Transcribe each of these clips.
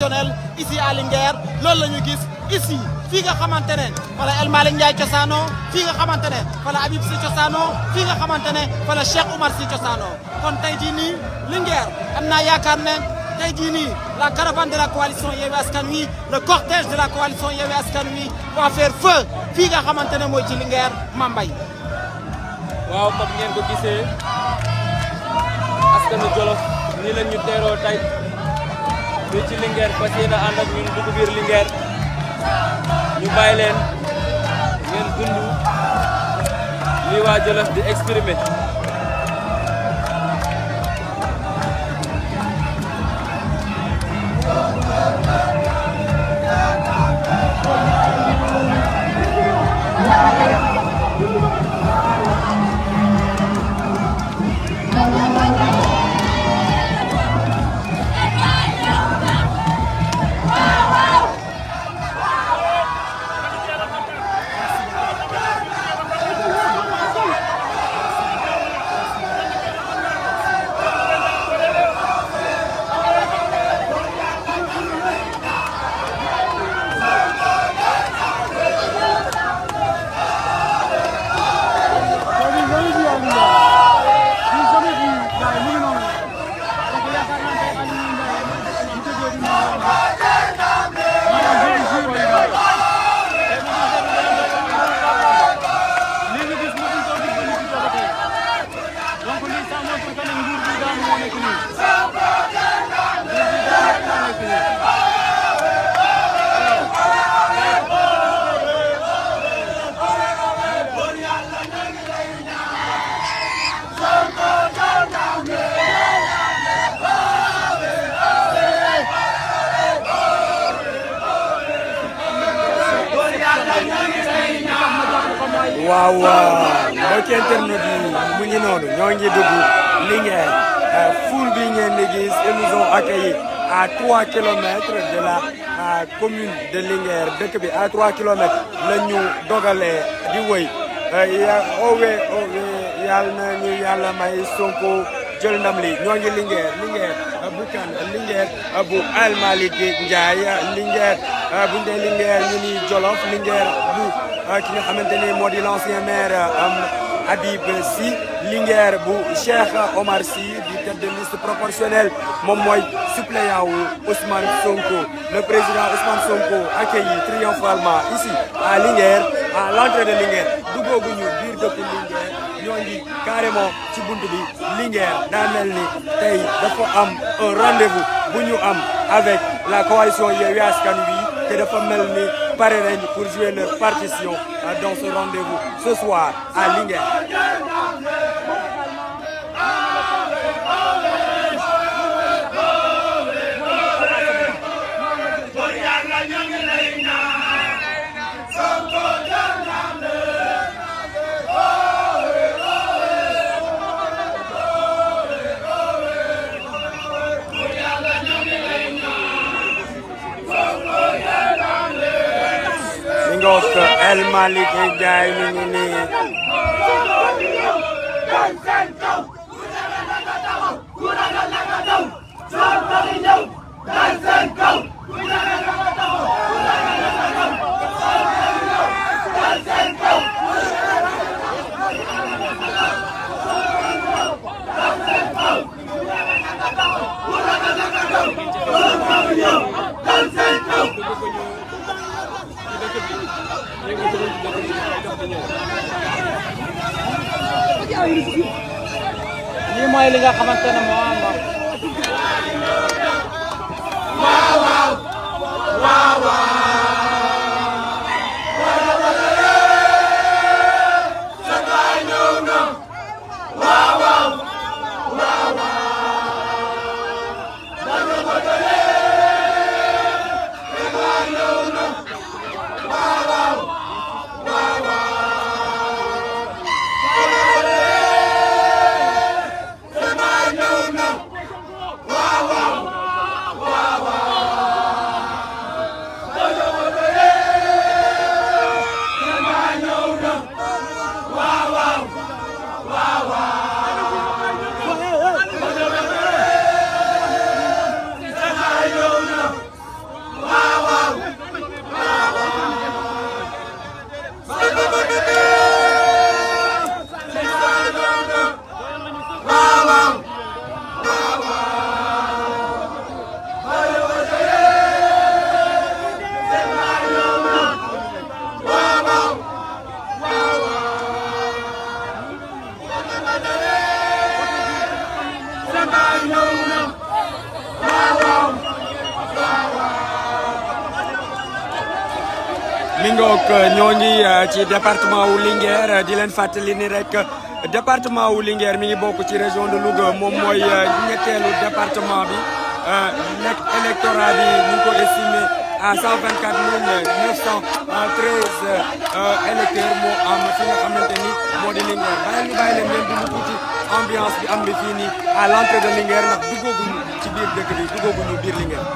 traditionnel ici à Linguère loolu la ñu gis ici fii nga xamante ne wala El Malick Ndiaye cosaanoo fii nga xamante ne wala Habib Sy cosaanoo fii nga xamante ne wala Cheikh Oumar Sy cosaanoo kon tey jii nii Linguère am naa yaakaar ne tey jii nii la caravane de la coalition Yewwi Askan Wi le cortège de la coalition Yewwi Askan Wi va faire feu fii nga xamante ne mooy ci Linguère Mambay. waaw comme ngeen ko gisee askanu Jolof nii la ñu teeroo tey fii ci Linguère fas yéene ànd ak ñun dugg biir Linguère ñu bàyyi leen ngeen dund li waa Jolof di exprimer. waaw mbokki internet yi mu ngi noonu ñoo ngi dugg Linguère foule bi ngeen di gis ils nous ont accueillis à 3 kilomètres de la commune de Linguère dëkk bi à 3 kilomètres la ñu dogalee di wëy owe yàlla na ñu yàlla may Sonko jël ndam li ñoo ngi Linguère bu kan Linguère bu El Malick Ndiaye Linguère bu ñu dee Linguère ñu ni Jolof Linguère bu ki nga xamante ni moo di l'ancien maire Habib Sy Linguère bu Cheikh Omar Sy di tête de liste proportionnelle moom mooy suppléant wu Ousmane Sonko le président Ousmane Sonko accueilli triomphalement ici à Linguère à l'entrée de Linguère duggooguñu biir dëkku Linguère ñoo ngi carrément ci bunt bi Linguère daa mel ni tey dafa am un rendez-vous bu ñu am avec la coalition Yewwi Askan Wi te dafa mel ni pare nañ pour jouer leur partition dans ce rendez-vous ce soir à Linguère. Ngok El Malick Ndiaye mi ngi nii lii mooy li nga xamante ne moo am waaw waaw waaw waaw mi ngoog ñoo ngi ci département wu Linguère di leen fàttali ni rek département wu Linguère mi ngi bokk ci région de Louga moom mooy ñetteelu département bi nekk électorat bi ñu ngi ko estimé à 124 913 électeurs moo am fi nga xamante ni moo di Linguère bàyyi leen ngeen dund tuuti ambiance bi am bi fii nii à l'entrée de Linguère ndax duggooguñu ci biir dëkk bi duggooguñu biir Linguère.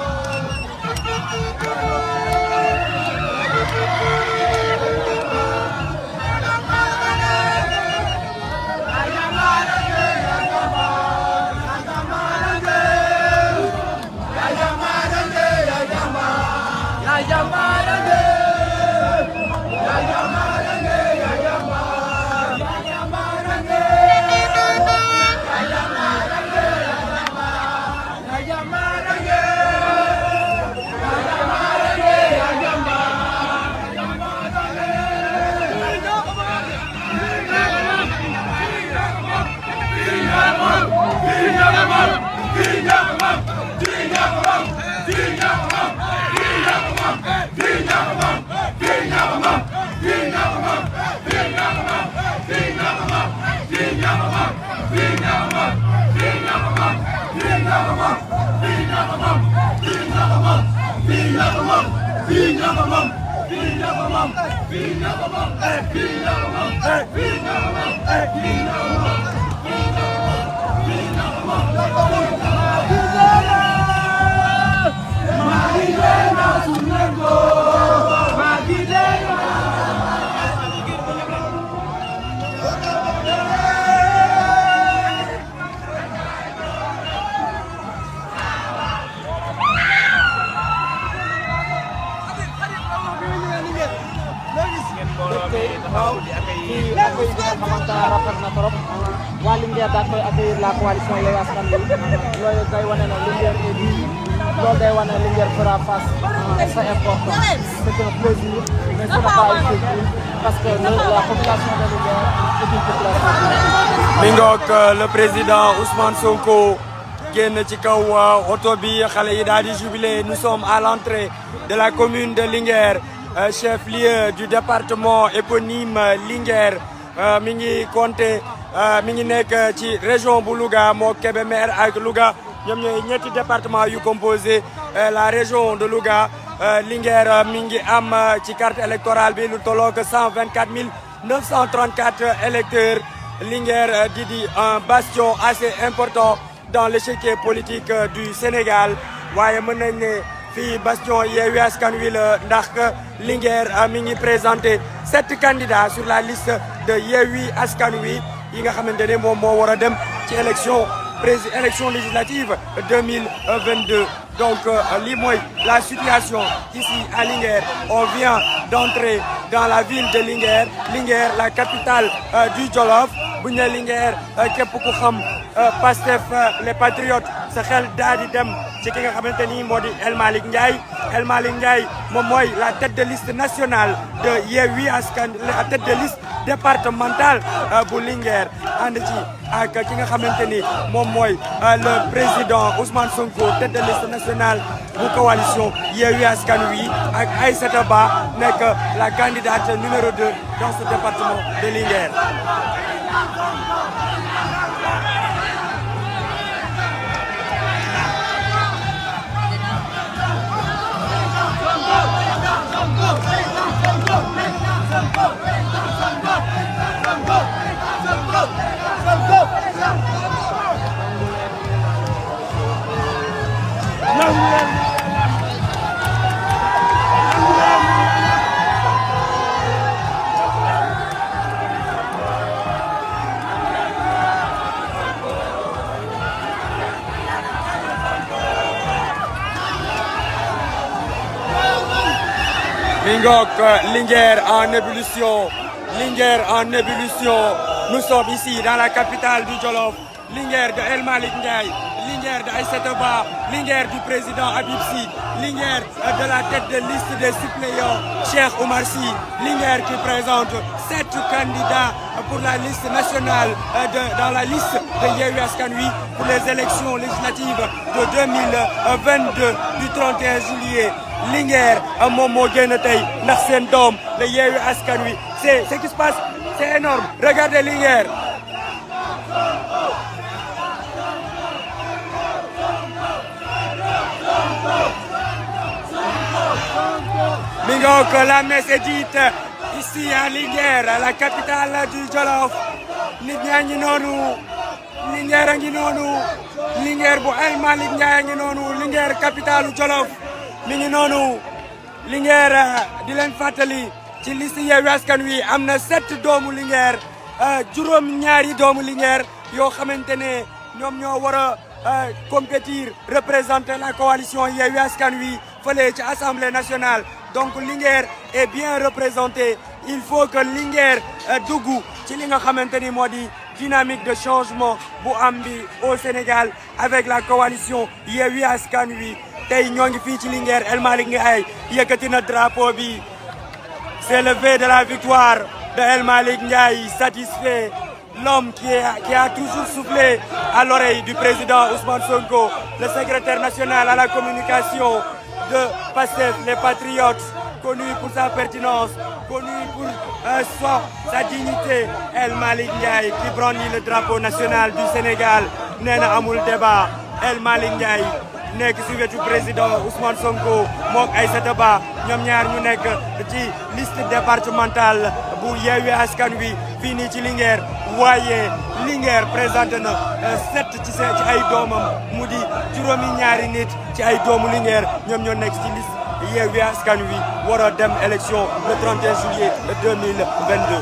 waa Linguère daal koy accueillir la coalition Yewwi Askan Wi loolu day wane ne Linguère loolu day wane ne Linguère fera face c'est important c'est un plaisir mais ce n'est pas une surprise parce que la population de Linguère est une population. mi ngoog le président Ousmane Sonko génn ci kaw oto bi xale yi daal di jubilé nous sommes à l'entrée de la commune de Linguère chef-lieu du département éponyme Linguère mi ngi compté mi ngi nekk ci région bu Louga moo Kébémer ak Louga ñoom ñooy ñetti département yu composé la région de Louga Linguère mi ngi am ci carte électorale bi lu tolloog 124 934 électeurs Linguère di un bastion assez important dans l'échiquier politique du Sénégal waaye mën nañ ne fii bastion Yewwi Askan Wi la ndax Linguère mi ngi présenté 7 candidats sur la liste de Yewwi Askan Wi yi nga xamante ne moom moo war a dem ci élection législative 2022 donc lii mooy la situation ici à Linguère on vient d'entrer dans la ville de Linguère Linguère la capitale du Jolof bu ñu nee Linguère képp ku xam Pastef les patriotes sa xel daal di dem ci ki nga xamante ni moo di El Malick Ndiaye El Malick Ndiaye moom mooy la tête de liste nationale de Yewwi Askan la tête de liste départementale bu Linguère ànd ci ak ki nga xamante ni moom mooy le président Ousmane Sonko tête de liste nationale bu coalition Yewwi Askan Wi ak Aïssata Ba nekk la candidate numéro 2 dans ce département de Linguère. Mingok, Linguère en ébullition, Linguère en ébullition. Nous sommes ici dans la capitale du Jolof, Linguère de El Malick Ndiaye. Linguère de Aïssata Ba, Linguère du président Habib Sy, Linguère de la tête de liste des suppléants Cheikh Oumar Sy, Linguère qui présente 7 candidats pour la liste nationale dans la liste de Yewwi Askan Wi pour les élections législatives de 2022 du 31 juillet. Linguère moom moo génn tey ndax seen doom la Yewwi Askan Wi. C'est ce qui se passe, c'est énorme. Regardez Linguère. Donc la messe est dite ici à Linguère, la capitale du Jolof. Nit ñaa ngi noonu, Linguère a ngi noonu, Linguère bu El Malick Ndiaye a ngi noonu, Linguère capitale du Jolof. Mi ngi noonu, Linguère di leen fàttali ci liste Yewwi Askan Wi am na 7 doomu Linguère, juróom ñaari doomu Linguère yoo xamante ne ñoom ñoo war a compétir représenter la coalition Yewwi Askan Wi fële ci Assemblée nationale. Donc Linguère est bien représenté. Il faut que Linguère dugg ci li nga xamante ni moo di dynamique de changement bu am bi au Sénégal avec la coalition Yewwi Askan Wi. Tey ñoo ngi fii ci Linguère El Malick Ndiaye yëkkati na drapeau bi. C'est le V de la victoire de El Malick Ndiaye, satisfait. L'homme qui a toujours soufflé à l'oreille du président Ousmane Sonko, le secrétaire national à la communication de PASTEF, les Patriotes, connu pour sa pertinence, connu pour sa dignité. El Malick Ndiaye qui brandit le drapeau national du Sénégal. Nee na amul débat. El Malick Ndiaye nekk ci wetu président Ousmane Sonko mook Aïssata Ba ñoom ñaar ñu nekk ci liste départementale bu Yewwi Askan Wi fii nii ci Linguère. waaye Linguère présenté na 7 ci ay doomam mu di juróomi ñaari nit ci ay doomu Linguère ñoom ñoo nekk ci liste Yewwi Askan Wi war a dem élection le 31 juillet 2022.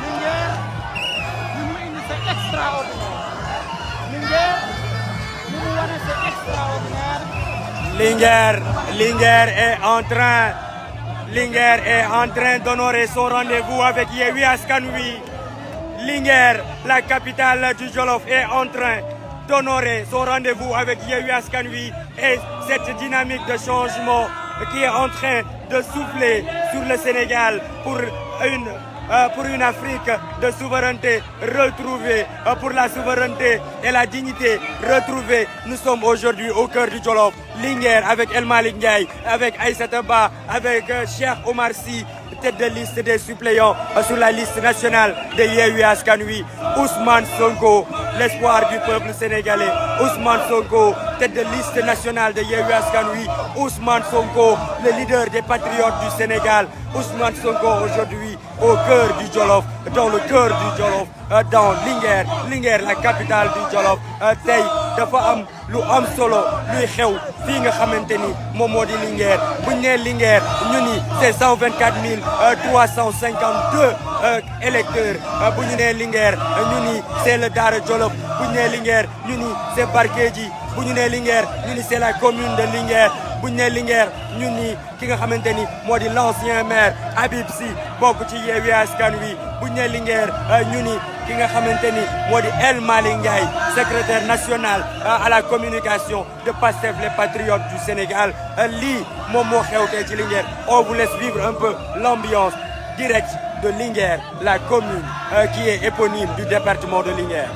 Linguère li mu indi c'est extraordinaire. Linguère li mu wane c'est extraordinaire. Linguère est en train d'honorer son rendez-vous avec Yewwi Askan Wi. Linguère, la capitale du Jolof, est en train d'honorer son rendez-vous avec Yewwi Askan Wi et cette dynamique de changement qui est en train de souffler sur le Sénégal pour une Afrique de souveraineté retrouvée, pour la souveraineté et la dignité retrouvée. Nous sommes aujourd'hui au cœur du Jolof. Linguère avec El Malick Ndiaye, avec Aïssata Ba, avec Cheikh Oumar Sy, tête de liste des suppléants sur la liste nationale de Yewwi Askan Wi. Ousmane Sonko, l'espoir du peuple sénégalais. Ousmane Sonko, tête de liste nationale de Yewwi Askan Wi. Ousmane Sonko, le leader des patriotes du Sénégal. Ousmane Sonko aujourd'hui au cœur du Jolof, dans le cœur du Jolof, dans Linguère, la capitale du Jolof. Tey dafa am lu am solo luy xew fii nga xamante ni moom moo di Linguère buñ nee Linguère ñu ni c'est 124 352 électeurs bu ñu nee Linguère ñu ni c'est le Daara Jolof bu ñu nee Linguère ñu ni c'est Barkédji bu ñu nee Linguère ñu ni c'est la commune de Linguère bu ñu nee Linguère ñu ni ki nga xamante ni moo di l'ancien maire Habib Sy bokk ci Yewwi Askan Wi bu ñu nee Linguère ñu ni ki nga xamante ni moo di El Malick Ndiaye secrétaire national à la communication de PASTEF les Patriotes du Sénégal lii moom moo xew tey ci Linguère. On vous laisse vivre un peu l'ambiance directe de Linguère, la commune qui est éponyme du département de Linguère.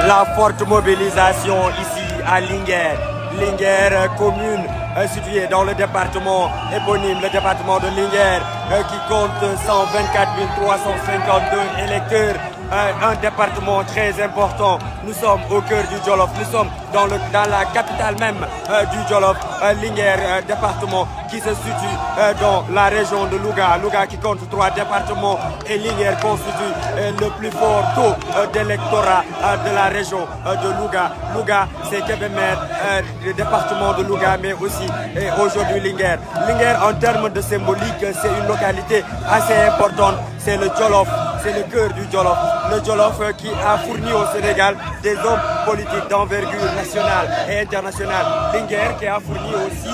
La forte mobilisation ici à Linguère. Linguère, commune située dans le département éponyme, le département de Linguère, qui compte 124 352 électeurs. un département très important. Nous sommes au cœur du Jolof, nous sommes dans la capitale même du Jolof, Linguère, département qui se situe dans la région de Louga. Louga qui compte 3 départements et Linguère constitue le plus fort taux d'électorat de la région de Louga. Louga, c'est Kébémer, le département de Louga, mais aussi aujourd'hui Linguère. Linguère, en termes de symbolique, c'est une localité assez importante. C'est le Jolof, c'est le cœur du Jolof. Le Jolof qui a fourni au Sénégal des hommes politiques d'envergure nationale et internationale. Linguère qui a fourni aussi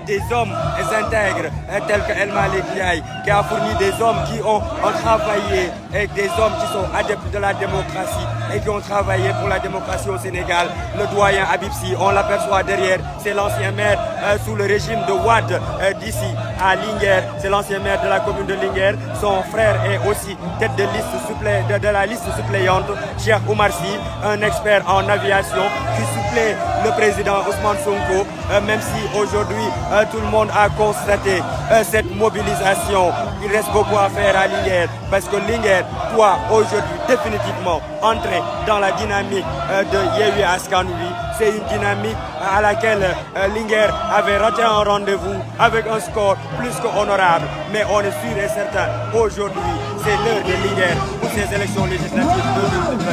des hommes intègres tels que El Malick Ndiaye, qui a fourni des hommes qui ont travaillé et des hommes qui sont adeptes de la démocratie et qui ont travaillé pour la démocratie au Sénégal. Le doyen Habib Sy, on l'aperçoit derrière, c'est l'ancien maire sous le régime de Wade d'ici à Linguère. C'est l'ancien maire de la commune de Linguère. Son frère est aussi tête de liste de la liste suppléante, Cheikh Oumar Sy, un expert en aviation qui supplée le président Ousmane Sonko, même si aujourd'hui tout le monde a constaté cette mobilisation. Il reste beaucoup à faire à Linguère parce que Linguère doit aujourd'hui définitivement entrer dans la dynamique de Yewwi Askan Wi. C'est une dynamique à laquelle Linguère avait raté un rendez-vous avec un score plus qu'honorable. Mais on est sûr et certain, aujourd'hui, c'est l'heure de Linguère pour ces élections législatives de 2022.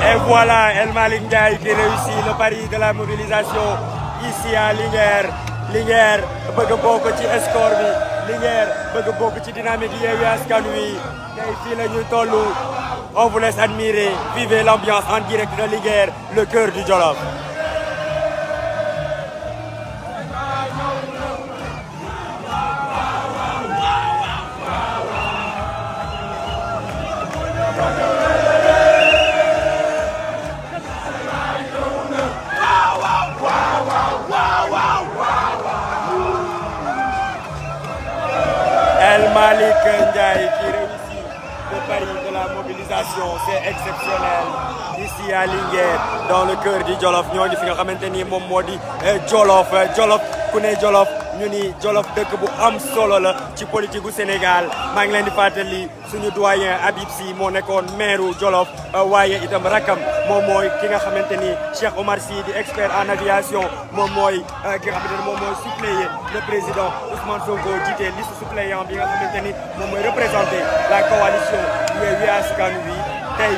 Et voilà El Malick Ndiaye qui réussit le pari de la mobilisation ici à Linguère. Linguère bëgg a bokk ci score bi. Linguère bëgg a bokk ci dynamique Yewwi Askan Wi. Tey fii la ñuy toll. On vous laisse admirer, vivez l'ambiance en direct de Linguère, le cœur du Jolof. El Malick Ndiaye qui réussit le pari de la mobilisation, c'est exceptionnel. Ici à Linguère, dans le cœur du Jolof, ñoo ngi fi nga xamante ni moom moo di Jolof. Jolof ku ne Jolof ñu ni Jolof dëkk bu am solo la ci politique gu Sénégal. Maa ngi leen di fàttali suñu doyen Habib Sy moo nekkoon maire Jolof waaye itam rakam moom mooy ki nga xamante ni Cheikh Oumar Sy di expert en aviation moom mooy ki nga xamante ni moom mooy suppléer le président Ousmane Sonko jiite liste suppléant bi nga xamante ni moom mooy représenter la coalition Yewwi Askan Wi. Tey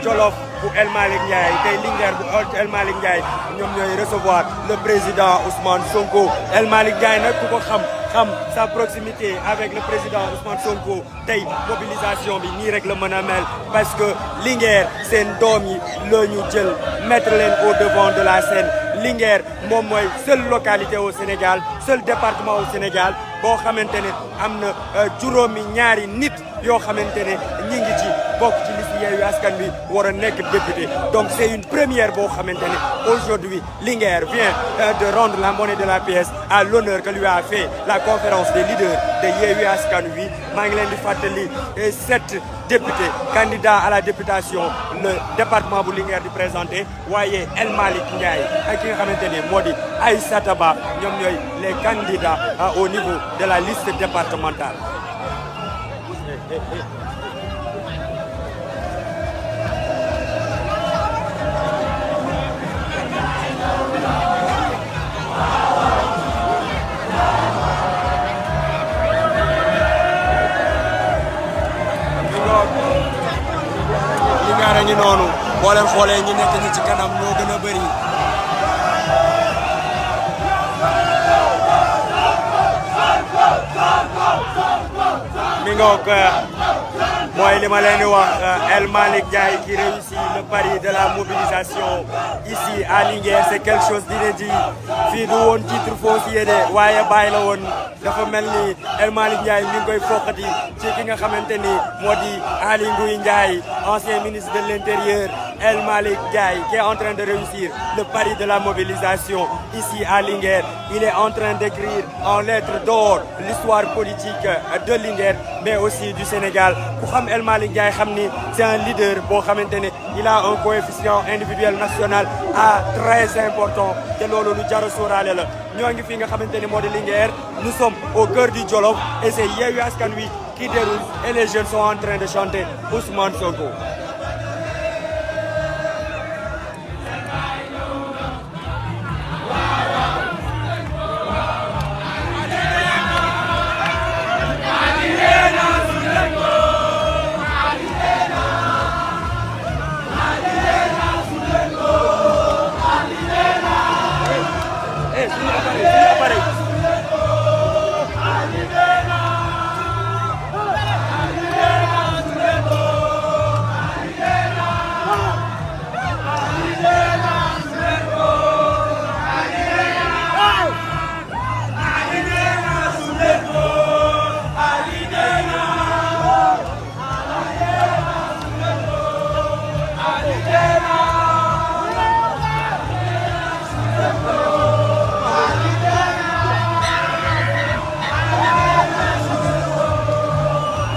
Jolof bu El Malick Ndiaye tey Linguère bu El Malick Ndiaye ñoom ñooy recevoir le président Ousmane Sonko. El Malick Ndiaye nag ku ko xam sa proximité avec le président Ousmane Sonko tey mobilisation bi nii rek la mën a mel parce que Linguère seen doom yi la ñu jël mettre leen au devant de la scène. Linguère moom mooy seule localité au Sénégal seul département au Sénégal boo xamante ne am na juróomi ñaari nit yoo xamante ne ñi ngi ci bokk ci liste Yewwi Askan Wi war a nekk député. Donc c'est une première boo xamante ne aujourd'hui Linguère vient de rendre la monnaie de la pièce à l'honneur que lui a fait la conférence des leaders de Yewwi Askan Wi. Maa ngi leen di fàttali 7 députés candidats à la députation le département bu Linguère di présenté waaye El Malick Ndiaye ak ki nga xamante ne moo di Aïssata Ba ñoom ñooy les candidats au niveau de la liste départementale. xoolee ñi nekk ñi ci kanam ñoo gën a bëri. mi ngoog mooy li ma leen di wax El Malick Ndiaye qui réussit le pari de la mobilisation ici à Linguère c'est quelque chose d'inédit fii du woon titre foncier de waaye bàyyi la woon dafa mel ni El Malick Ndiaye mi ngi koy foqati ci ki nga xamante ni moo di Aly Ngouille Ndiaye ancien ministre de l'Intérieur. El Malick Ndiaye qui est en train de réussir le pari de la mobilisation ici à Linguère. Il est en train d'écrire en lettres d'or l'histoire politique de Linguère mais aussi du Sénégal. Ku xam El Malick Ndiaye xam ni c'est un leader boo xamante ne il a un coefficient individuel national très important te loolu lu jar a sóoraale la. ñoo ngi fi nga xamante ni moo di Linguère nous sommes au cœur du Jolof et c'est Yewwi Askan Wi qui déroule et les jeunes sont en train de chanter Ousmane Sonko.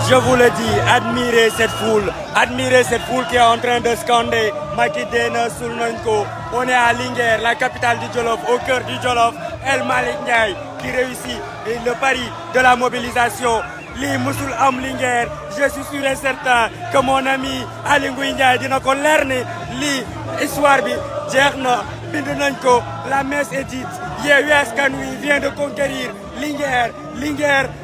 Je vous le dis, admirez cette foule qui est en train de scander Macky Dena sul nañ ko. On est à Linguère, la capitale du Jolof, au cœur du Jolof. El Malick Ndiaye qui réussit le pari de la mobilisation. Lii musul am Linguère, je suis sûr et certain que mon ami Aly Ngouille Ndiaye dina ko leer ni lii histoire bi jeex na bind nañ ko. La messe est dite. Yewwi Askan Wi vient de conquérir Linguère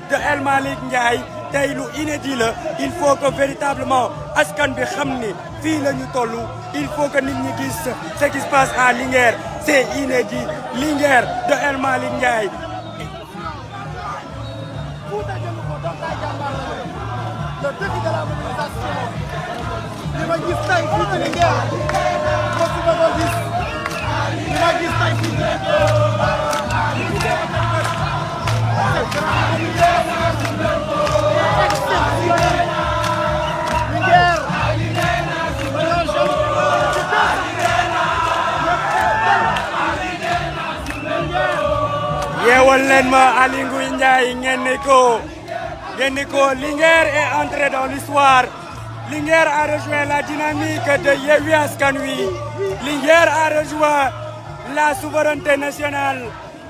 de El Malick Ndiaye. tey lu inédit la il faut que véritablement askan bi xam ni fii la ñu toll il faut que nit ñi gis ce qui se passe à Linguère c'est inédit Linguère de El Malick Ndiaye. Le défi de la mobilisation li ma gis tey fii ci Linguère mosuma ko gis li ma gis tey fii ci yeewal leen ma Aly Ngouille Ndiaye ngeen ni ko Linguère est entré dans l'histoire. Linguère a rejoint la dynamique de Yewwi Askan Wi. Linguère a rejoint la souveraineté nationale.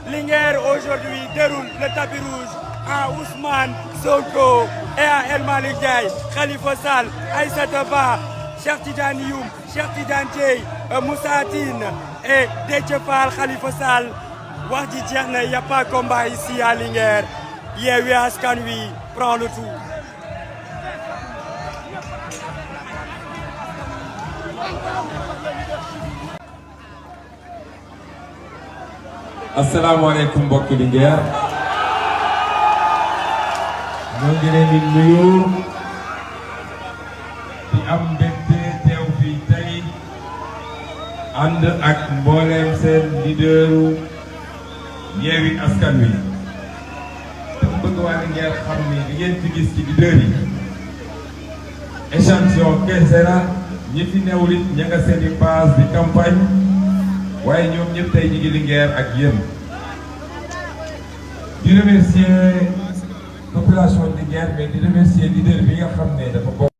Linguère aujourd'hui déroule le tapis rouge à Ousmane Sonko et à El Malick Ndiaye, Khalifa Sall, Aïssata Ba, Cheikh Tidiane Youm, Cheikh Tidiane Dièye, Moussa Tine et Déthié Fall, Khalifa Sall. Wax ji jeex na, y a pas combat ici à Linguère. Yewwi Askan Wi prend le tout. asalaamaaleykum mbokki Linguère ñoo ngi leen di nuyu di am mbégte teew fii tey ànd ak mbooleem seen leaderu Yewwi Askan Wi te bëgg waa Linguère xam ni li ngeen fi gis ci leader yi échantillon kese la ñi fi newul it ña nga seeni base di campagne waaye ñoom ñëpp tey ñi ngi Linguère ak yéen di remercier population Linguère mais di remercier leader bi nga xam ne dafa bokk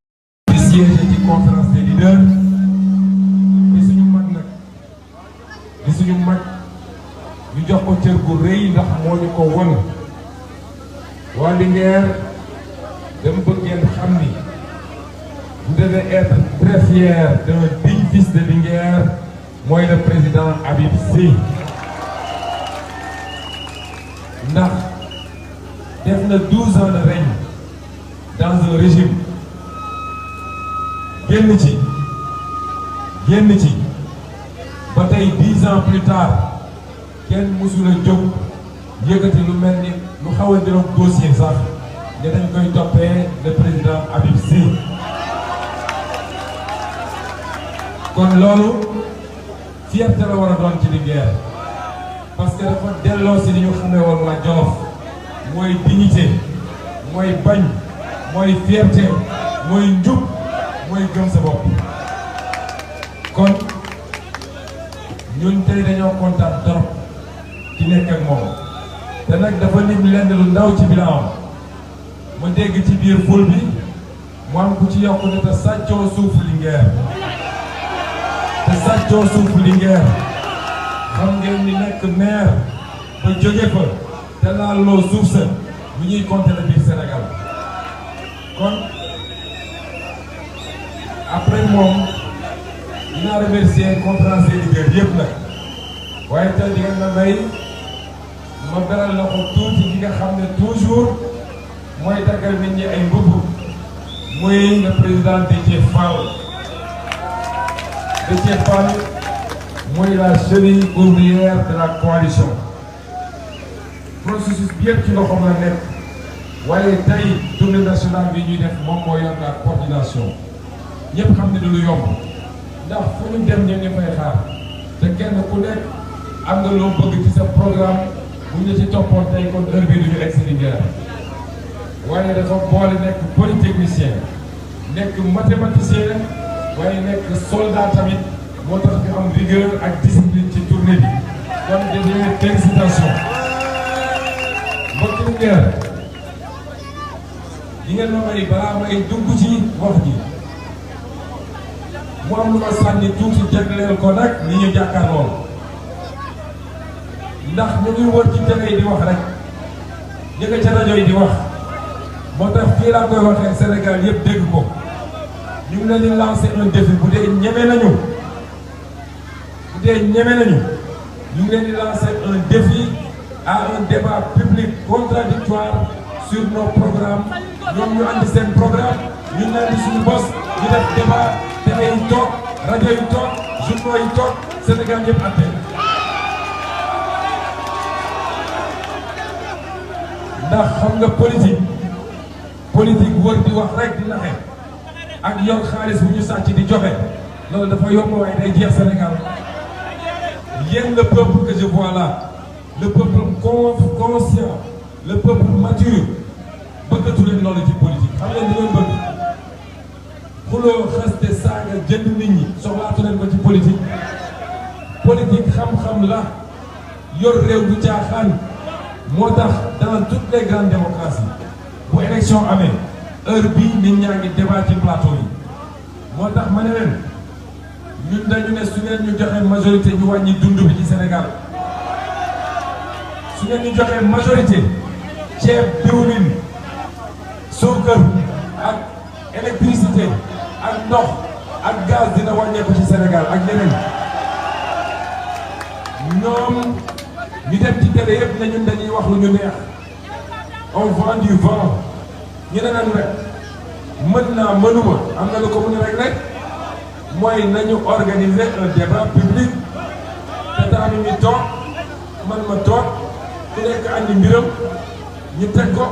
di siège ci conférence des leaders di suñu mag nag di suñu mag ñu jox ko cër gu rëy ndax moo ñu ko won waa Linguère dama bëgg ngeen xam ni vous devez être très fier d'un digne fils de Linguère mooy le président Habib Sy ndax def na 12 ans de règne dans un régime génn ci génn ci ba tey 10 ans plus tard kenn mësul a jóg yëkkati lu mel ni lu xaw a niroog dossier sax ne dañ koy toppee le président Habib Sy. kon loolu fierté la war a doon ci Linguère parce que dafa delloo si li ñu xamee woon waa Jolof mooy dignité mooy bañ mooy fierté mooy njub mooy gëm sa bopp. kon ñun tey dañoo kontaan trop ci nekk ak moom te nag dafa lim lenn lu ndaw ci bilan ma dégg ci biir ful bi mu am ku ci yokk ne te sàccoo suufu Linguère te sàccoo suufu Linguère xam ngeen ni nekk maire ba jóge fa te laaloo suuf sa bu ñuy compter la biir Sénégal kon après moom dinaa remercier conférence des leaders yëpp nag waaye tey di ngeen ma may ma beral la ko tuuti ki nga xam ne toujours mooy daggal nit ñi ay mbubb muy le président Déthié Fall. Déthié Fall mooy la cheville ouvrière de la coalition processus bi yëpp ci loxoom la nekk waaye tey tournée nationale bi ñuy def moom moo yor la coordination ñëpp xam ne du lu yomb ndax fu ñu dem ñu ngi fay xaar te kenn ku nekk am nga loo bëgg ci sa programme bu ñu ci toppoon tey kon heure bii du ñu egg si Linguère waaye dafa boole nekk polytechnicien nekk mathématicien waaye nekk soldat tamit moo tax ñu am rigueur ak discipline ci tournée bi kon dañuy félicitation mbokk Linguère di ngeen ma may balaa may dugg ci wax ji mu am lu ma sànni tuuti jagleel ko nag ni ñu jàkkaarlool ndax ñu ngi wër ci télé yi di wax rek ñu nga ca rajo yi di wax moo tax fii laa koy waxee Sénégal yëpp dégg ko ñu ngi leen di lancer un défi bu dee ñeme nañu ñu ngi leen di lancer un défi à un débat public contradictoire sur nos programmes ñoom ñu andi seen programme ñu andi suñu bos ñu def débat télé yi toog rajo yi toog journaux yi toog Sénégal yëpp àtte ndax xam nga politique wër di wax rek di naxe ak yor xaalis bu ñu sàcc di joxe loolu dafa yomb waaye day jeex Sénégal yéen le peuple que je vois là le peuple conscient le peuple mature bëggatu leen loolu ci politique xam ngeen li ngeen bëgg xuloo xaste saaga jënd nit ñi soxlaatu leen ko ci politique politique xam-xam la yor réew du caaxaan moo tax dans toutes les grandes démocraties bu élection amee heure bii nit ñaa ngi débat ci plateau yi moo tax ma ne leen ñun dañu ne su ngeen ñu joxee majorité ñu wàññi dund bi ci Sénégal su ngeen ñu joxee majorité ceeb diwlin suukar ak électricité ak ndox ak gaz dina wàññeeku ci Sénégal ak yeneen ñoom ñu dem ci télé yëpp ne ñun dañuy wax lu ñu neex on vend du vent ñu ne nag mën naa mënuma am na lu ko mën a rek mooy nañu organiser un débat public état bi ñu toog man ma toog ku nekk andi mbiram ñu teg ko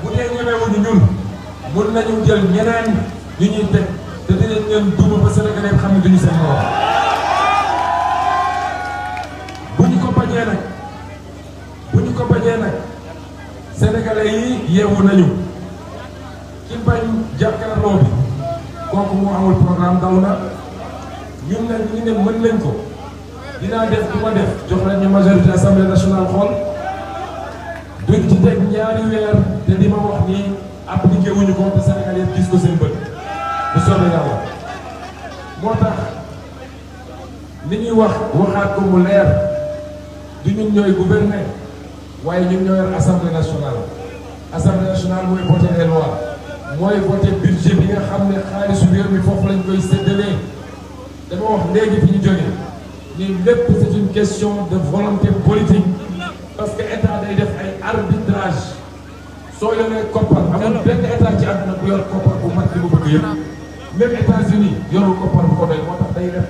bu dee ñemewuñu ñun mun nañu jël ñeneen ñu ñuy teg te dinañ leen duma ba Sénégalais xam ne duñu seen morom bu ñu ko bañee nag Sénégalais yi yeewu nañu ki bañ jàkkaarloo bi kooku moo amul programme daw na ñun nag ñu ne mën nañ ko dinaa def du ma def jox leen ñu majorité assemblée nationale xool duñ ci teg ñaari weer te di ma wax ni appliqué wuñu ko te Sénégal yëpp gis ko seen bët bu soobee yàlla moo tax li ñuy wax waxaat ko mu leer du ñun ñooy gouverner waaye ñun ñoo yor assemblée nationale mooy voter les lois mooy voter budget bi nga xam ne xaalisu réew mi foofu lañ koy séddalee dama wax léegi fi ñu jógee ni lépp c'est une question de volonté politique parce que état day def ay arbitrage soo yoree koppar amul benn état ci àdduna bu yor koppar bu mat li mu bëgg yëpp même États-Unis yorul koppar bu ko doy moo tax day def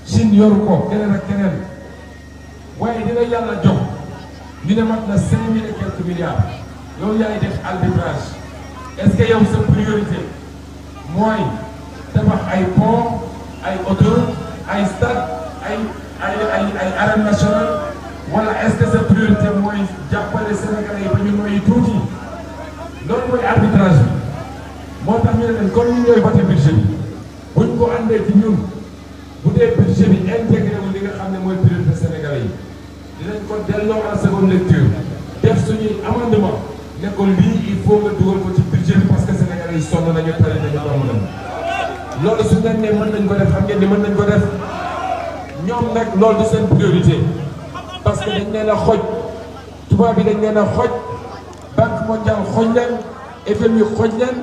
Chine yoru ko keneen ak keneen waaye dina yàlla jox ñu ne mat na 5000 et quelques milliards yow yaay def arbitrage est-ce que yow sa priorité mooy tabax ay pont ay autoroute ay stade ay arène nationale wala est-ce que sa priorité mooy jàppale Sénégalais yi ba ñu noyyi tuuti loolu mooy arbitrage bi moo tax ñu ne leen comme ñu ñooy voté budget bi buñ ko àndee ci ñun bu dee budget bi intégré wu li nga xam ne mooy priorité Sénégalais yi dinañ ko delloo en seconde lecture def suñuy amendement ne ko lii il faut nga dugal ko ci budget bi parce que Sénégalais yi sonn nañu tali nañu doom nañu loolu su ngeen ne mën nañ ko def xam ngeen ni mën nañ ko def ñoom nag loolu du seen priorité parce que dañ leen a xoj tubaab bi dañ leen a xoj banque mondiale xoj leen FMI xoj leen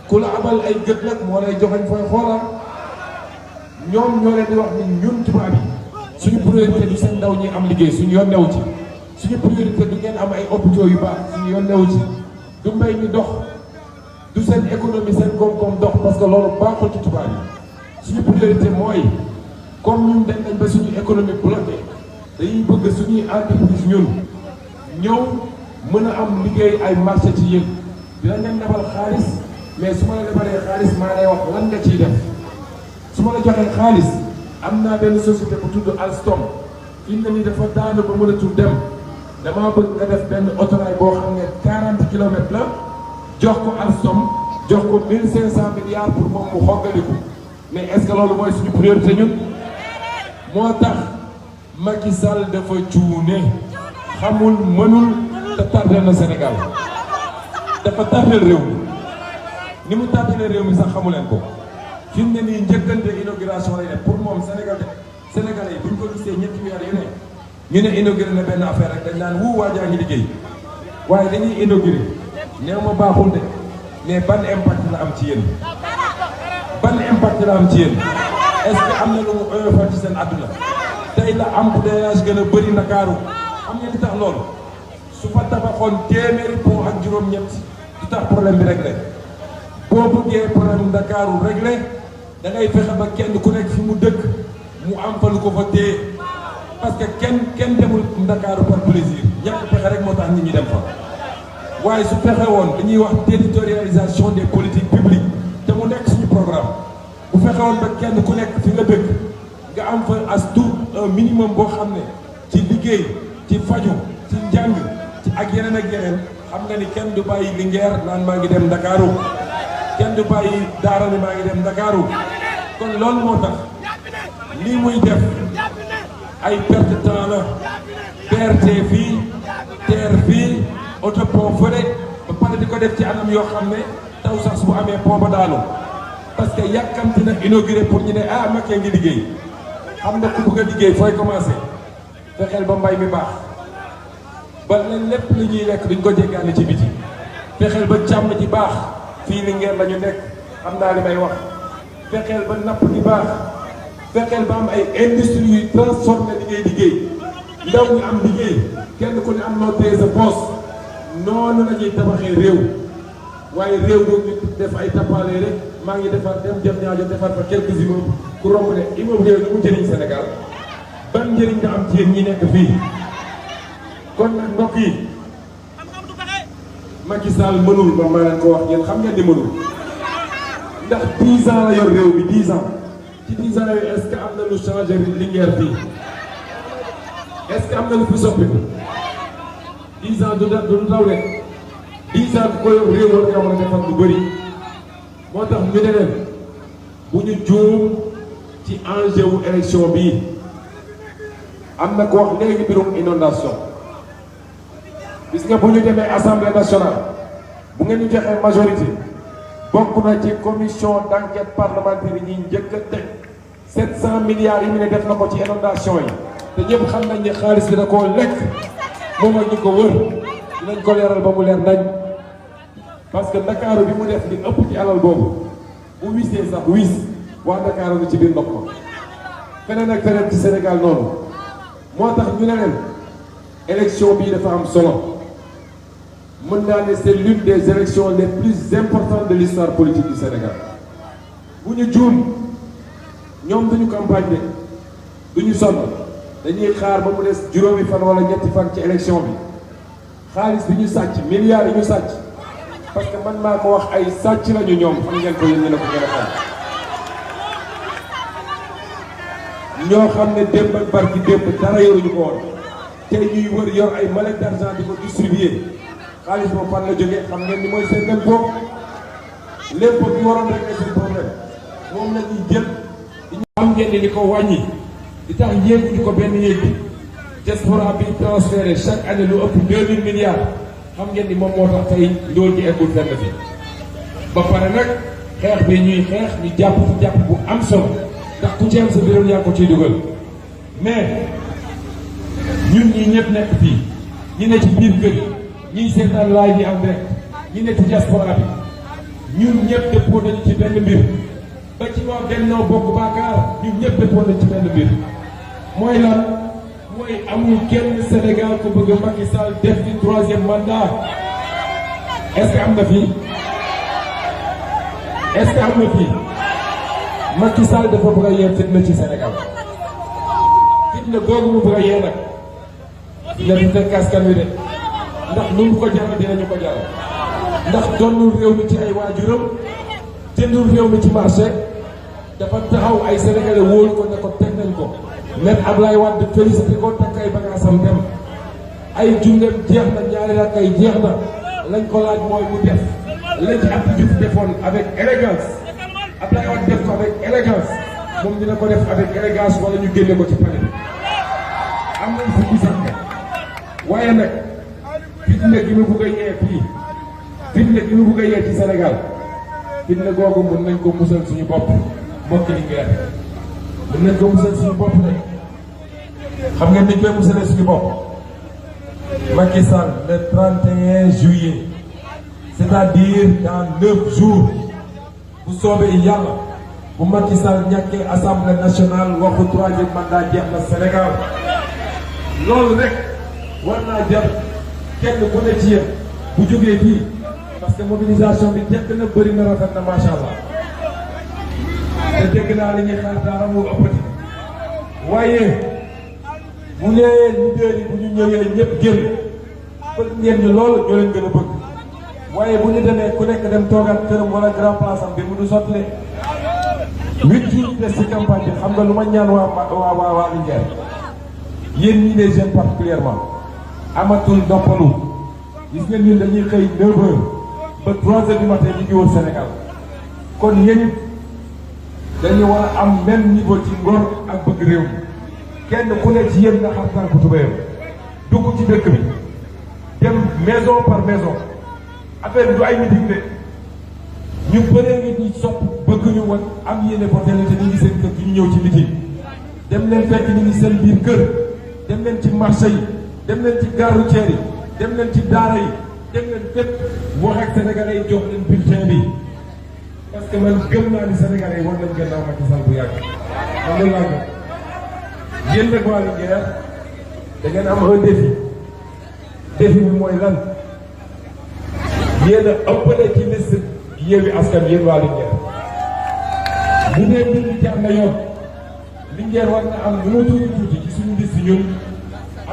ku la abal ay gët nag moo lay joxañ fooy xoolal ñoom ñoo leen di wax ni ñun tubaab yi suñu priorité du seen ndaw ñi am liggéey suñu yoon newu ci suñu priorité du ngeen am ay hôpitaux yu baax suñu yoon newu ci du mbay mi dox du seen économie seen koom-koom dox parce que loolu baaxul ci tubaab yi suñu priorité mooy comme ñun dañ nañ ba suñu économie bloqué dañuy bëgg suñuy entreprise ñun ñëw mën a am liggéey ay marché ci yéen dinañ leen lebal xaalis mais su ma la lebalee xaalis maa lay wax lan nga ciy def su ma la joxee xaalis am naa benn société bu tudd Alstom fi mu ne nii dafa daanu ba mënatul dem damaa bëgg nga def benn autorail boo xam ne 40 kilomètres la jox ko Alstom jox ko 1500 milliards pour moom mu xoggaliku mais est-ce que loolu mooy suñu priorité ñun moo tax Macky Sall dafa cuune xamul mënul te tardel na Sénégal dafa tardel réew mi ni mu tardel réew mi sax xamu leen ko fi mu ne nii njëkkante inauguration lay def pour moom Sénégalais yi bu ñu ko gisee ñetti weer yu ne ñu ne inauguré na benn affaire rek dañ naan wu waajaa ngi liggéey waaye dañuy inauguré néew ma baaxul de mais ban impact la am ci yéen ban impact la am ci yéen est-ce que am na lu mu oyofal ci seen àdduna tey la embouteillage gën a bëri Ndakaaru xam ngeen di tax loolu su fa tabaxoon téeméeri pont ak juróom-ñett du tax problème bi réglé boo bëggee problème Ndakaaru réglé da ngay fexe ba kenn ku nekk fi mu dëkk mu am fa lu ko fa téye parce que kenn demul Ndakaaru par plaisir ñàkk pexe rek moo tax nit ñi dem fa waaye su fexe woon dañuy wax territorialisation des politiques publiques te mu nekk suñu programme bu fexe woon ba kenn ku nekk fi nga dëkk nga am fa as tout un minimum boo xam ne ci liggéey ci faju ci njàng ci ak yeneen xam nga ni kenn du bàyyi Linguère naan maa ngi dem Ndakaaru kenn du bàyyi Daara ni maa ngi dem Ndakaaru kon loolu moo tax lii muy def ay perte temps la BRT fii TER fii autopont fële ba pare di ko def ci anam yoo xam ne taw sax bu amee pont ba daanu parce que yàkkamti na inauguré pour ñu ne ah Macky ngi liggéey xam nga ku bëgg a liggéey fooy commencé fexeel ba mbay mi baax ba leen lépp lu ñuy lekk duñ ko jéggaane ci biti fexeel ba càmm ji baax fii Linguère la ñu nekk xam naa li may wax fexeel ba napp gi baax fexeel ba am ay industrie yuy transformé li ngay liggéey ndaw ñu am liggéey kenn ku ne am loo téye sa poos noonu la ñuy tabaxee réew waaye réew doo ñu def ay tappaale rek maa ngi defar dem jëm ñaajo defar fa quelques immeubles ku romb ne immeuble yooyu lu mu jëriñ Sénégal ban njëriñ nga am ci yéen ñi nekk fii kon nag mbokk yi Macky Sall mënul ba ma leen ko wax yéen xam ngeen ni mënul ndax 10 ans la yor réew bi 10 ans ci 10 ans yooyu est-ce que am na lu changé Linguère fii est-ce que am na lu fi soppiku 10 ans du daw rek 10 ans ko yor réew war nga mën a defar lu bëri moo tax ñu ne leen bu ñu juum ci enjeu wu élection bii am na ko wax léegi mbirum inondation gis nga bu ñu demee assemblée nationale bu ngeen ñu joxee majorité bokk na ci commission d'enquête parlementaire yi ñuy njëkk a teg 700 milliards yi mu ne def na ko ci inondation yi te ñëpp xam nañ ne xaalis bi da koo lekk moom ak ñu ko wër dinañ ko leeral ba mu leer nañ parce que Ndakaaru bi mu def li ëpp ci alal boobu bu wisee sax wis waa Ndakaaru nga ci biir ndox ma feneen ak feneen ci Sénégal noonu moo tax ñu ne leen élection bii dafa am solo mën naa ne c'est l'une des élections les plus importantes de l'histoire politique du Sénégal bu ñu juum ñoom duñu campagne de duñu sonn dañuy xaar ba mu des juróomi fan wala ñetti fan ci élection bi xaalis bi ñu sàcc milliards yi ñu sàcc parce que man maa ko wax ay sàcc lañu ñoom xam ngeen ko yéen ñu ne ko gën a xam ñoo xam ne démb ak barki démb dara yoruñu ko woon tey ñuy wër yor ay mallette d'argent di ko distribuer xaalis boobu fan la jógee xam ngeen ni mooy seen impôt lépp bi waroon régler seen problème moom la ñuy jël di ñu xam ngeen ni li ko wàññi di tax yéeguñu ko benn yéeg bi diaspora bi transféré chaque année lu ëpp 2000 milliards xam ngeen ni moom moo tax tey ndóol ji eggul fenn fi ba pare nag xeex bi ñuy xeex ñu jàpp ci jàpp bu am solo ndax ku ci am sa biram yaa ko ciy dugal mais ñun ñii ñëpp nekk fii ñi ne ci biir kër ñiy seetaan laay bi am direct ñi ne ci diaspora bi ñun ñëpp dëppoo nañu ci benn mbir ba ci waa Benno Bokk Yaakaar ñun ñëpp dëppoo nañu ci benn mbir mooy lan mooy amul kenn Sénégal ko bëgg Macky Sall def ci 3e mandat est-ce que am na fii est-ce que am na fii Macky Sall dafa bëgg a yee fitna ci Sénégal fitna googu mu bëgg a yee nag dina di fekk askan wi de ndax nu mu ko jaral dinañu ko jaral ndax donnul réew mi ci ay waajuram jëndul réew mi ci marché dafa taxaw ay sénégalais wóolu ko ne ko teg nañ ko met Ablaye Wade félicité ko takk ay bagaasam dem ay jundeem jeex na ñaari rakk ay jeex na lañ ko laaj mooy mu def lañ ci Abdou Diouf defoon avec élégance Ablaye Wade def ko avec élégance moom dina ko def avec élégance wala ñu génne ko ci palais bi am nañ fi gisante waaye nag fitna gi mu bugg a yee fii fitna gi mu bugg a yee ci Sénégal fitna googu mën nañ ko musal suñu bopp mbokk Linguère mën nañ ko musal suñu bopp rek xam ngeen dañ koy musalee suñu bopp Macky Sall le 31 juillet c'est-à-dire dans 9 jours bu soobee yàlla bu Macky Sall ñàkkee assemblée nationale waxu 3e mandat jeex na Sénégal loolu rek war naa jar kenn ku ne ci yéen bu jógee fii parce que mobilisation bi jekk na bëri na rafet na macha allah te dégg naa li ñuy xaar dara mu ëppati waaye bu nee leader yi bu ñu ñëwee ñëpp génn bëgg ngeen ñu loolu ñoo leen gën a bëgg waaye bu ñu demee ku nekk dem toogaat këram wala grand place am bi mu du sottile 8 jours des ci campagne bi xam nga lu ma ñaan waa Linguère yéen ñii les jeunes particulièrement amatul noppalu gis ngeen ñun dañuy xëy 9h ba 3h du matin ñu ngi wër Sénégal kon yéen it dañu war a am même niveau ci ngor ak bëgg réew mi kenn ku ne ci yéen nga xam tànku tubéyam dugg ci dëkk bi dem maison par maison affaire bi du ay meeting de ñu bëree nit ñi sopp bëgg ñu wan am yéene voté te ñu ngi seen kër gi ñu ñëw ci meeting dem leen fekk ñu ngi seen biir kër dem leen ci marché yi dem leen ci gare routière yi dem leen ci daara yi dem leen fépp wax ak sénégalais yi jox leen bulletin bi parce que man gëm naa ni sénégalais yi war nañ gannaaw Macky Sall bu yàgg man loolu laa gëm yéen nag waa Linguère da ngeen am un défi bi mooy lan yéen a ëppale ci liste Yewwi Askan yéen waa Linguère bu dee mbir mi jaar na yoon Linguère war na am lu mu tuuti ci suñu liste ñun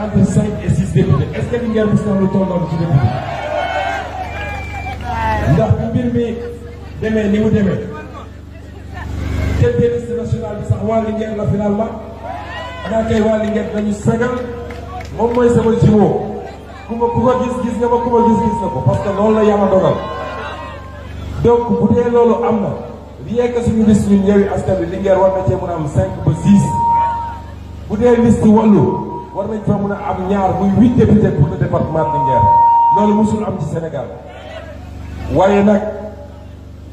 entre 5 et 6 députés est-ce que Linguère mos na lu tolloon ci député ndax bu mbir mi demee ni mu demee tête de liste nationale bi sax waa Linguère la finalement xanaa kay waa Linguère dañu sagal moom mooy sama jiwoo ku ko gis nga ma ku ma gis na ko parce que loolu la yàlla dogal donc bu dee loolu am na rien que suñu liste ñun Yewwi Askan Wi Linguère war na cee mën a am 5 ba 6 bu dee liste wàllu war nañ fa mën a am ñaar muy 8 députés pour le département de Linguère loolu musul am ci Sénégal waaye nag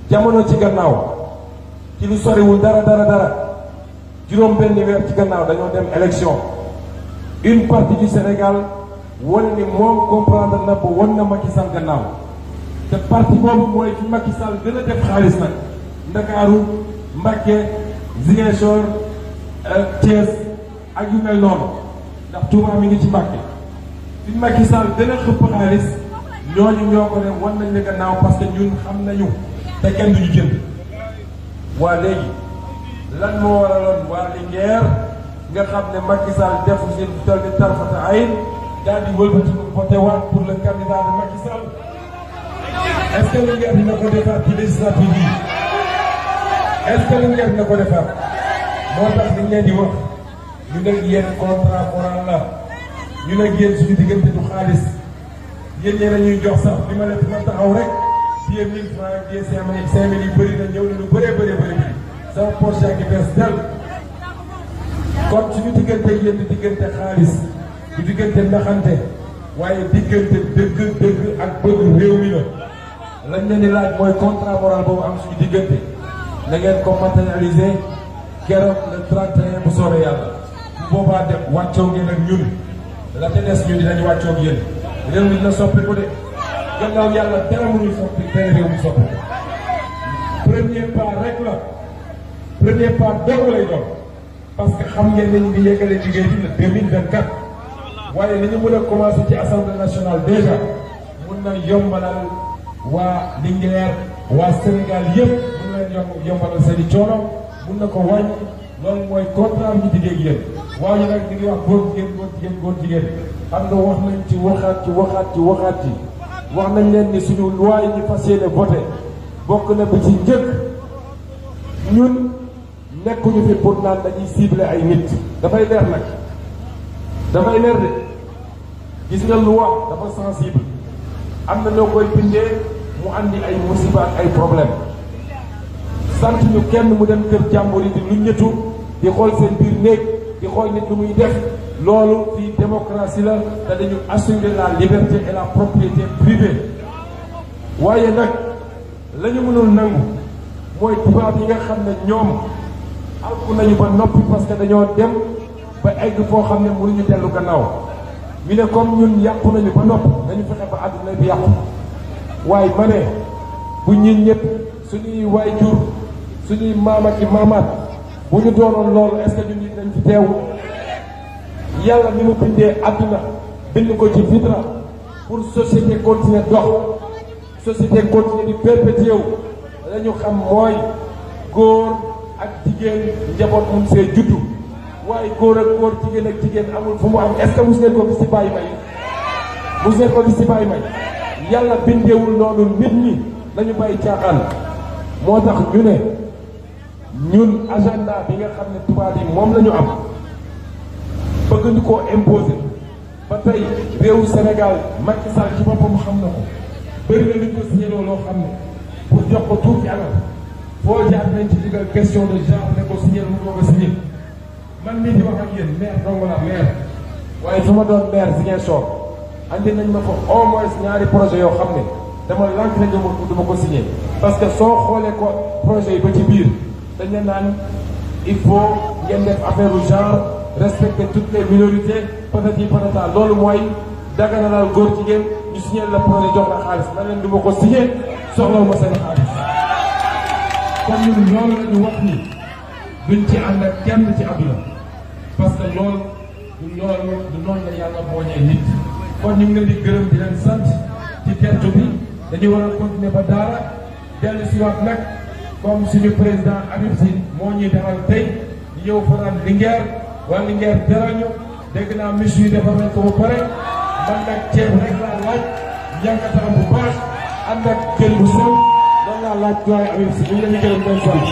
jamono ci gannaaw ci lu soriwul dara juróom benn weer ci gannaaw dañoo dem élection une partie du Sénégal wane ni moom comprendre na ba wan na Macky Sall gannaaw te parti boobu mooy fi Macky Sall gën a def xaalis nag Ndakaaru Mbacké Ziguinchor Thiès ak yu mel noonu ndax Touba mi ngi ci Mbacké fi Macky Sall gën a xëpp xaalis ñooñu ñoo ko ne wan nañ ne gannaaw parce que ñun xam nañu te kenn duñu jënd waa léegi lan moo waraloon waa Linguère nga xam ne Macky Sall defu si tool bi tarfata ayin daal di wëlbati ko voté waat pour le candidat de Macky Sall est-ce que Linguère dina ko defaat ci législative yi est-ce que Linguère dina ko defaat moo tax dañ leen di wax ñu ne yéen contrat moral la ñu ne yéen suñu diggante du xaalis yéen ñee ñuy jox sax li ma leen ma taxaw rek billet 1000 francs billet 5000 yi bëri na ñëw na lu bëree bëri sama poche yaa ngi fees del kon suñu diggante yéen di diggante xaalis du diggante naxante waaye diggante dëgg ak bëgg réew mi la lañ leen di laaj mooy contrat moral boobu am suñu diggante na ngeen ko matérialiser keroog le 31 bu soobee yàlla bu boobaa dem wàccoo ngeen ak ñun la te des ñu dinañ wàccoo ak yéen réew mi dina soppi ko de gannaaw yàlla dara mu ñu soppi tey réew mi soppi premier pas rek la premier pas dong lay doon parce que xam ngeen ne ñu ngi yeggale liggéey bi le 2024 waaye li ñu mën a commencé ci assemblée nationale déjà mun na yombalal waa Linguère waa Sénégal yëpp mun na yombalal seen i coono mun na ko wàññi loolu mooy contrat bi ñu diggee ak yéen waaye nag di ngi wax góor jigéen xam nga wax nañ ci waxaat ci wax nañ leen ni suñu loi yi ñu fas yéene voté bokk na bi ci njëkk ñun nekkuñu fi pour naan dañuy ciblé ay nit dafay leer nag dafay leer de gis nga loi dafa sensible am na noo koy bindee mu andi ay musiba ak ay problème sant ñu kenn mu dem kër jàmbur yi di lu ñëtu di xool seen biir néeg di xool nit lu muy def loolu fii démocratie la te dañu assurer la liberté et la propriété privée waaye nag la ñu mënul nangu mooy tubaab yi nga xam ne ñoom alku nañu ba noppi parce que dañoo dem ba egg foo xam ne mënuñu dellu gannaaw ñu ne comme ñun yàqu nañu ba noppi dañu fexe ba àdduna bi yàqu waaye ma ne bu ñun ñëpp suñuy waajur suñuy maam ak i maamaat bu ñu doonoon loolu est-ce que ñun nit nañ fi teew yàlla ni mu bindee àdduna bind ko ci fitra pour société continuer dox société continuer di perpétuer wu la ñu xam mooy góor ak jigéen njaboot mun see juddu waaye góor ak góor jigéen ak jigéen amul fu mu am est-ce que mus ngeen ko gis ci bàyyi may mus ngeen ko gis ci bàyyi may yàlla bindeewul noonu nit ñi nañu bàyyi caaxaan moo tax ñu ne ñun agenda bi nga xam ne tubaab yi moom la ñu am bëgg ñu koo imposer ba tey réewu Sénégal Macky Sall ci boppam xam na ko bëri na ñu ko signé loo xam ne pour jox ko tuuti alal foo jaar nañ ci digal question de genre ne ko signé lu ko signé man mii di wax ak yéen maire dong la maire waaye su ma doon maire Ziguinchor andi nañ ma ko au moins ñaari projet yoo xam ne dama lànk ne duma ko signé parce que soo xoolee ko projet yi ba ci biir dañ ne naan il faut ngeen def affaire u genre respecter toutes les minorités patati patata loolu mooy daganalal góor jigéen ñu signé la projet jox la xaalis man leen du ma ko signé soxlawu ma seen xaalis kon ñun loolu la ñu wax ni duñ ci ànd ak kenn ci àdduna parce que loolu du noonu la yàlla mooñee nit kon ñu ngi leen di gërëm di leen sant ci tertu bi dañuy war a continuer ba daara dellu si waat nag comme suñu président Habib Sy moo ñuy defal tey ñu ñëw fanaan Linguère waa Linguère darañu dégg naa miss yi defar nañ ko ba pare man nag ceeb rek laa laaj njàngataam bu baax ànd ak jën bu sew loolu laa laaj doy Habib Sy ñu ngi leen di gërëm leen sant